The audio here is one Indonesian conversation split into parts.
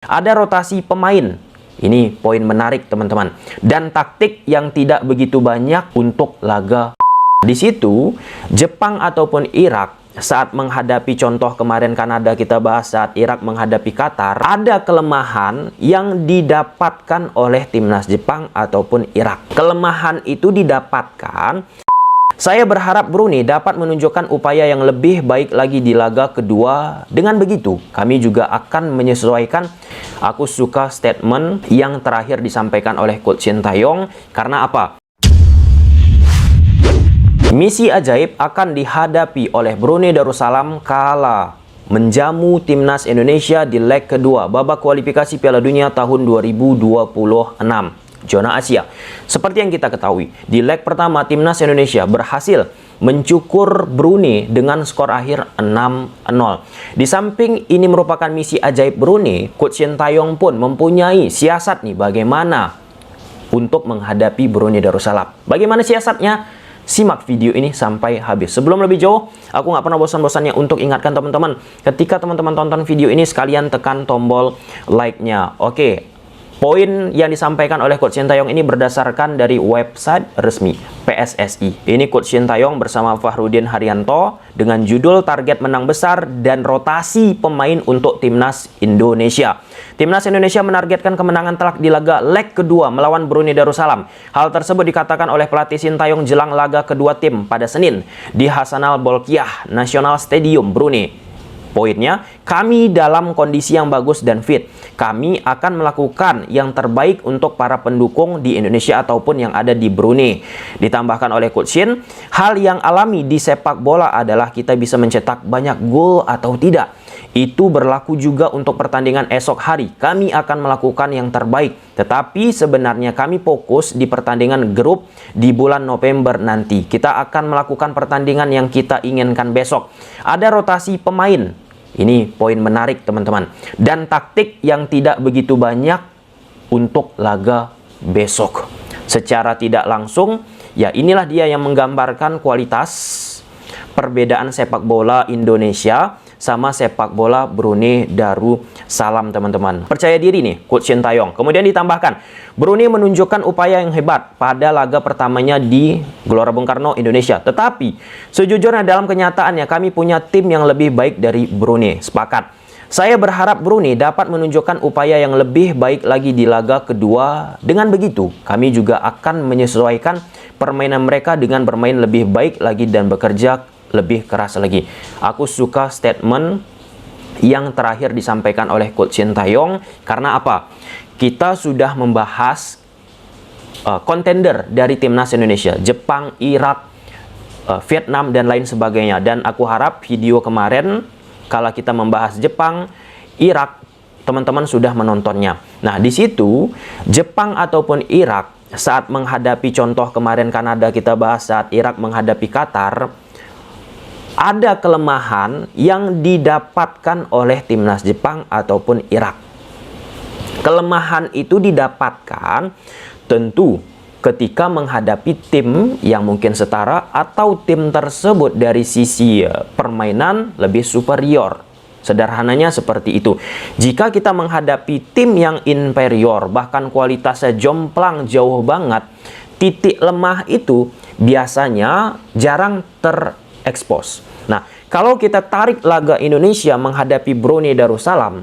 Ada rotasi pemain. Ini poin menarik teman-teman. Dan taktik yang tidak begitu banyak untuk laga. Di situ, Jepang ataupun Irak saat menghadapi contoh kemarin Kanada kita bahas saat Irak menghadapi Qatar, ada kelemahan yang didapatkan oleh timnas Jepang ataupun Irak. Kelemahan itu didapatkan. Saya berharap Brunei dapat menunjukkan upaya yang lebih baik lagi di laga kedua. Dengan begitu, kami juga akan menyesuaikan. Aku suka statement yang terakhir disampaikan oleh Coach Sintayong. Karena apa? Misi ajaib akan dihadapi oleh Brunei Darussalam kala menjamu timnas Indonesia di leg kedua babak kualifikasi Piala Dunia tahun 2026. Zona Asia. Seperti yang kita ketahui, di leg pertama timnas Indonesia berhasil mencukur Brunei dengan skor akhir 6-0. Di samping ini merupakan misi ajaib Brunei, Coach Sintayong pun mempunyai siasat nih bagaimana untuk menghadapi Brunei Darussalam. Bagaimana siasatnya? Simak video ini sampai habis. Sebelum lebih jauh, aku nggak pernah bosan-bosannya untuk ingatkan teman-teman, ketika teman-teman tonton video ini, sekalian tekan tombol like-nya. Oke. Poin yang disampaikan oleh Coach Sintayong ini berdasarkan dari website resmi PSSI. Ini Coach Sintayong bersama Fahrudin Haryanto dengan judul target menang besar dan rotasi pemain untuk timnas Indonesia. Timnas Indonesia menargetkan kemenangan telak di laga leg kedua melawan Brunei Darussalam. Hal tersebut dikatakan oleh pelatih Sintayong jelang laga kedua tim pada Senin di Hassanal Bolkiah National Stadium, Brunei. Poinnya, kami dalam kondisi yang bagus dan fit. Kami akan melakukan yang terbaik untuk para pendukung di Indonesia ataupun yang ada di Brunei. Ditambahkan oleh Coach Shin, hal yang alami di sepak bola adalah kita bisa mencetak banyak gol atau tidak. Itu berlaku juga untuk pertandingan esok hari. Kami akan melakukan yang terbaik. Tetapi sebenarnya kami fokus di pertandingan grup di bulan November nanti. Kita akan melakukan pertandingan yang kita inginkan besok. Ada rotasi pemain. Ini poin menarik teman-teman. Dan taktik yang tidak begitu banyak untuk laga besok. Secara tidak langsung, ya inilah dia yang menggambarkan kualitas perbedaan sepak bola Indonesia sama sepak bola Brunei Darussalam teman-teman. Percaya diri nih Coach Sintayong. Kemudian ditambahkan, Brunei menunjukkan upaya yang hebat pada laga pertamanya di Gelora Bung Karno, Indonesia. Tetapi sejujurnya dalam kenyataannya kami punya tim yang lebih baik dari Brunei. Sepakat. Saya berharap Brunei dapat menunjukkan upaya yang lebih baik lagi di laga kedua. Dengan begitu, kami juga akan menyesuaikan permainan mereka dengan bermain lebih baik lagi dan bekerja lebih keras lagi. Aku suka statement yang terakhir disampaikan oleh Coach Sintayong. Karena apa? Kita sudah membahas kontender dari timnas Indonesia, Jepang, Irak, Vietnam, dan lain sebagainya. Dan aku harap video kemarin, kalau kita membahas Jepang, Irak, teman-teman sudah menontonnya. Nah, di situ Jepang ataupun Irak saat menghadapi contoh kemarin Kanada kita bahas saat Irak menghadapi Qatar, ada kelemahan yang didapatkan oleh timnas Jepang ataupun Irak. Kelemahan itu didapatkan tentu ketika menghadapi tim yang mungkin setara atau tim tersebut dari sisi permainan lebih superior. Sederhananya seperti itu. Jika kita menghadapi tim yang inferior, bahkan kualitasnya jomplang jauh banget, titik lemah itu biasanya jarang terekspos. Nah, kalau kita tarik laga Indonesia menghadapi Brunei Darussalam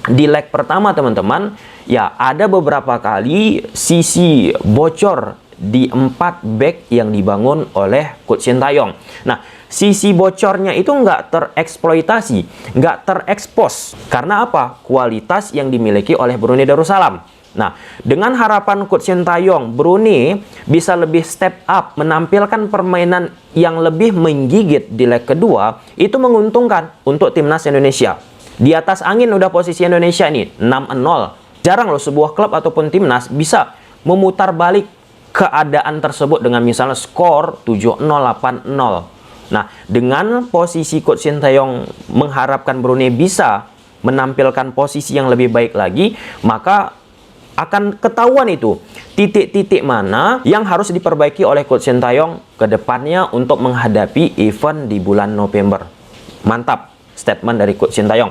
di leg pertama teman-teman, ya ada beberapa kali sisi bocor di 4 back yang dibangun oleh Coach Sintayong. Nah, sisi bocornya itu nggak tereksploitasi, nggak terekspos. Karena apa? Kualitas yang dimiliki oleh Brunei Darussalam. Nah, dengan harapan Coach Sintayong, Brunei bisa lebih step up, menampilkan permainan yang lebih menggigit di leg kedua, itu menguntungkan untuk timnas Indonesia. Di atas angin udah posisi Indonesia nih, 6-0. Jarang loh sebuah klub ataupun timnas bisa memutar balik keadaan tersebut dengan misalnya skor 7-0, 8-0. Nah, dengan posisi Coach Sintayong mengharapkan Brunei bisa menampilkan posisi yang lebih baik lagi, maka akan ketahuan itu titik-titik mana yang harus diperbaiki oleh Coach Sintayong ke depannya untuk menghadapi event di bulan November. Mantap. statement dari Coach Sintayong.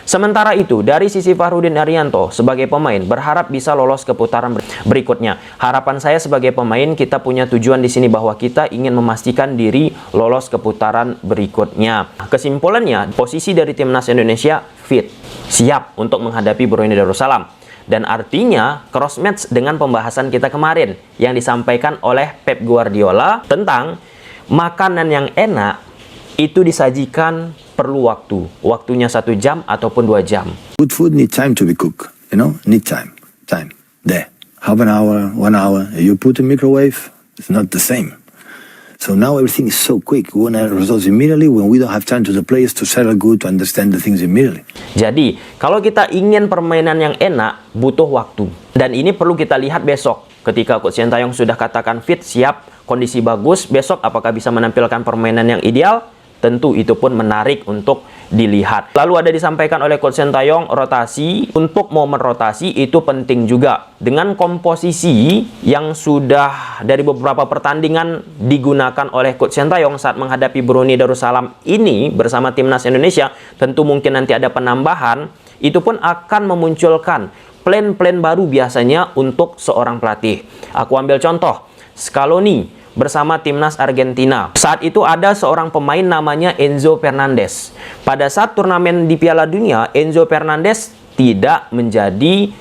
Sementara itu, dari sisi Fahrudin Arianto sebagai pemain berharap bisa lolos ke putaran berikutnya. Harapan saya sebagai pemain, kita punya tujuan di sini bahwa kita ingin memastikan diri lolos ke putaran berikutnya. Kesimpulannya, posisi dari timnas Indonesia fit, siap untuk menghadapi Brunei Darussalam. Dan artinya cross match dengan pembahasan kita kemarin yang disampaikan oleh Pep Guardiola tentang makanan yang enak itu disajikan perlu waktu. Waktunya 1 jam ataupun 2 jam. Good food need time to be cooked, need time. There. Half an hour, 1 hour. You put in microwave, it's not the same. So now everything is so quick. We want results immediately when we don't have time to the players to settle good, to understand the things immediately. Jadi, kalau kita ingin permainan yang enak, butuh waktu. Dan ini perlu kita lihat besok. Ketika Coach Sintayong sudah katakan fit, siap, kondisi bagus, besok apakah bisa menampilkan permainan yang ideal? Tentu itu pun menarik untuk dilihat. Lalu ada disampaikan oleh Coach Sintayong, rotasi, untuk momen rotasi itu penting juga. Dengan komposisi yang sudah dari beberapa pertandingan digunakan oleh Coach Sintayong saat menghadapi Brunei Darussalam ini bersama timnas Indonesia, tentu mungkin nanti ada penambahan, itu pun akan memunculkan plan-plan baru biasanya untuk seorang pelatih. Aku ambil contoh, Scaloni bersama timnas Argentina. Saat itu ada seorang pemain namanya Enzo Fernandez. Pada saat turnamen di Piala Dunia, Enzo Fernandez tidak menjadi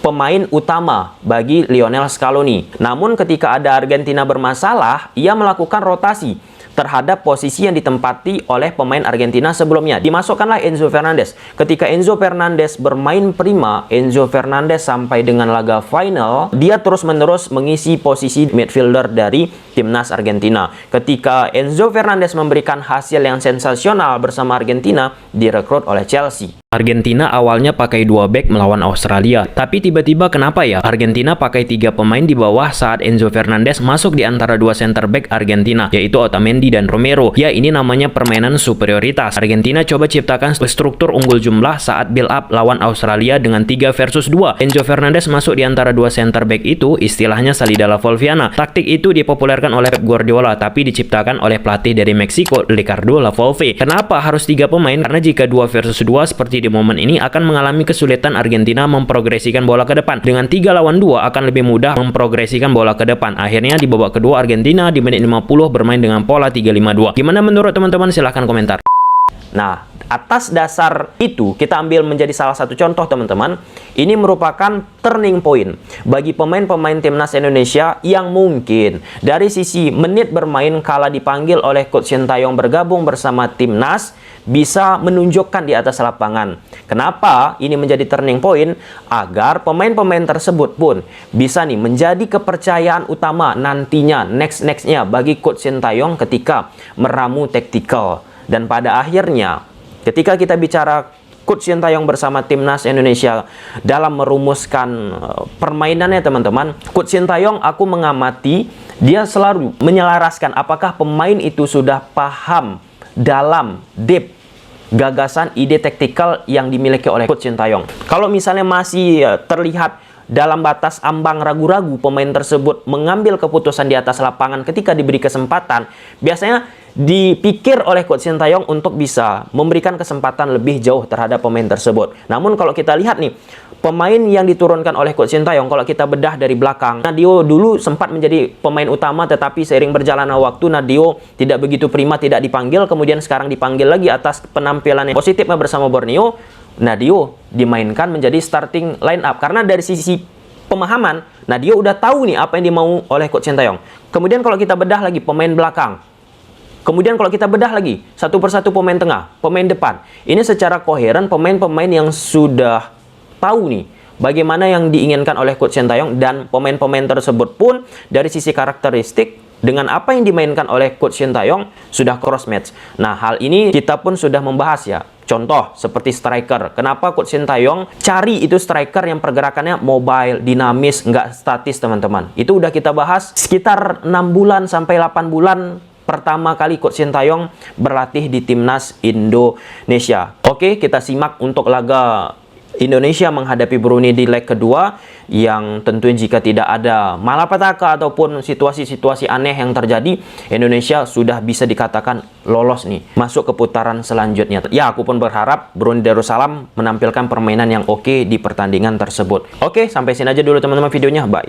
pemain utama bagi Lionel Scaloni. Namun ketika ada Argentina bermasalah, ia melakukan rotasi terhadap posisi yang ditempati oleh pemain Argentina sebelumnya. Dimasukkanlah Enzo Fernandez. Ketika Enzo Fernandez bermain prima, Enzo Fernandez sampai dengan laga final, dia terus-menerus mengisi posisi midfielder dari timnas Argentina. Ketika Enzo Fernandez memberikan hasil yang sensasional bersama Argentina, direkrut oleh Chelsea. Argentina awalnya pakai 2 back melawan Australia, tapi tiba-tiba kenapa ya Argentina pakai 3 pemain di bawah saat Enzo Fernandez masuk di antara 2 center back Argentina, yaitu Otamendi dan Romero. Ya, ini namanya permainan superioritas. Argentina coba ciptakan struktur unggul jumlah saat build up lawan Australia dengan 3 versus 2. Enzo Fernandez masuk di antara 2 center back itu, istilahnya salida la Volviana. Taktik itu dipopulerkan oleh Pep Guardiola, tapi diciptakan oleh pelatih dari Meksiko, Ricardo Lavolpe. Kenapa harus 3 pemain? Karena jika 2 versus 2 seperti di momen ini akan mengalami kesulitan Argentina memprogresikan bola ke depan. Dengan 3 lawan 2 akan lebih mudah memprogresikan bola ke depan. Akhirnya di babak kedua Argentina di menit 50 bermain dengan pola 3-5-2. Gimana menurut teman-teman? Silahkan komentar. Nah, atas dasar itu kita ambil menjadi salah satu contoh teman-teman. Ini merupakan turning point bagi pemain-pemain timnas Indonesia yang mungkin dari sisi menit bermain kala dipanggil oleh Coach Sintayong bergabung bersama timnas bisa menunjukkan di atas lapangan. Kenapa ini menjadi turning point? Agar pemain-pemain tersebut pun bisa nih menjadi kepercayaan utama nantinya next-nextnya bagi Coach Sintayong ketika meramu taktikal. Dan pada akhirnya ketika kita bicara Coach Sintayong bersama timnas Indonesia dalam merumuskan permainannya teman-teman, Coach Sintayong aku mengamati dia selalu menyelaraskan apakah pemain itu sudah paham dalam deep gagasan ide taktikal yang dimiliki oleh Coach Sintayong. Kalau misalnya masih terlihat dalam batas ambang ragu-ragu pemain tersebut mengambil keputusan di atas lapangan ketika diberi kesempatan, biasanya dipikir oleh Coach Sintayong untuk bisa memberikan kesempatan lebih jauh terhadap pemain tersebut. Namun kalau kita lihat nih, pemain yang diturunkan oleh Coach Sintayong, kalau kita bedah dari belakang, Nadio dulu sempat menjadi pemain utama, tetapi seiring berjalannya waktu Nadio tidak begitu prima, tidak dipanggil, kemudian sekarang dipanggil lagi atas penampilan yang positifnya bersama Borneo. Nadio dimainkan menjadi starting line up karena dari sisi pemahaman Nadio udah tahu nih apa yang dimau oleh Coach Sintayong. Kemudian kalau kita bedah lagi pemain belakang, kemudian kalau kita bedah lagi satu persatu pemain tengah, pemain depan, ini secara koheren pemain-pemain yang sudah tahu nih bagaimana yang diinginkan oleh Coach Sintayong, dan pemain-pemain tersebut pun dari sisi karakteristik dengan apa yang dimainkan oleh Coach Sintayong sudah cross match. Nah, hal ini kita pun sudah membahas ya. Contoh seperti striker. Kenapa Coach Sintayong cari itu striker yang pergerakannya mobile, dinamis, nggak statis teman-teman. Itu udah kita bahas sekitar 6 bulan sampai 8 bulan pertama kali Coach Sintayong berlatih di timnas Indonesia. Oke, kita simak untuk laga Indonesia menghadapi Brunei di leg kedua, yang tentunya jika tidak ada malapetaka ataupun situasi-situasi aneh yang terjadi, Indonesia sudah bisa dikatakan lolos nih masuk ke putaran selanjutnya. Ya, aku pun berharap Brunei Darussalam menampilkan permainan yang oke di pertandingan tersebut. Oke, sampai sini aja dulu teman-teman videonya. Bye.